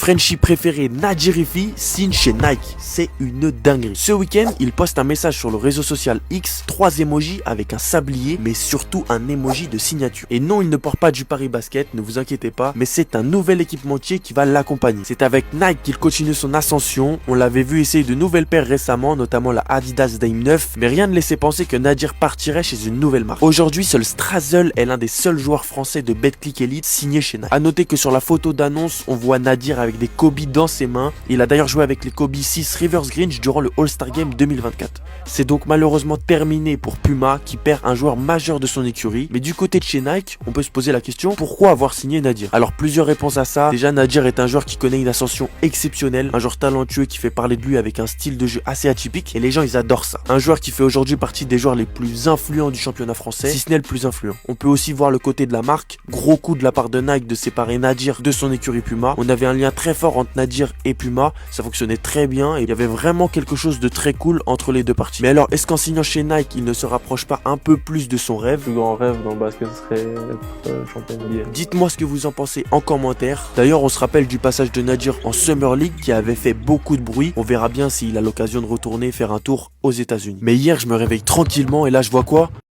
Frenchie préféré Nadir Rifi signe chez Nike. C'est une dinguerie. Ce week-end, il poste un message sur le réseau social X, 3 emojis avec un sablier, mais surtout un emoji de signature. Et non, il ne porte pas du Paris Basket, ne vous inquiétez pas, mais c'est un nouvel équipementier qui va l'accompagner. C'est avec Nike qu'il continue son ascension. On l'avait vu essayer de nouvelles paires récemment, notamment la Adidas Dame 9, mais rien ne laissait penser que Nadir partirait chez une nouvelle marque. Aujourd'hui, seul Strazel est l'un des seuls joueurs français de Betclic Elite signé chez Nike. A noter que sur la photo d'annonce, on voit Nadir avec des Kobe dans ses mains. Il a d'ailleurs joué avec les Kobe 6 Rivers Grinch durant le All-Star Game 2024. C'est donc malheureusement terminé pour Puma qui perd un joueur majeur de son écurie. Mais du côté de chez Nike, on peut se poser la question, pourquoi avoir signé Nadir? Alors plusieurs réponses à ça. Déjà, Nadir est un joueur qui connaît une ascension exceptionnelle, un joueur talentueux qui fait parler de lui avec un style de jeu assez atypique et les gens ils adorent ça. Un joueur qui fait aujourd'hui partie des joueurs les plus influents du championnat français, si ce n'est le plus influent. On peut aussi voir le côté de la marque, gros coup de la part de Nike de séparer Nadir de son écurie Puma. On avait un lien très fort entre Nadir et Puma, ça fonctionnait très bien et il y avait vraiment quelque chose de très cool entre les deux parties. Mais alors, est-ce qu'en signant chez Nike, il ne se rapproche pas un peu plus de son rêve? Le plus grand rêve dans le basket serait être champion NBA. Dites-moi ce que vous en pensez en commentaire. D'ailleurs, on se rappelle du passage de Nadir en Summer League qui avait fait beaucoup de bruit. On verra bien s'il a l'occasion de retourner faire un tour aux États-Unis. Mais hier, je me réveille tranquillement et là, je vois quoi?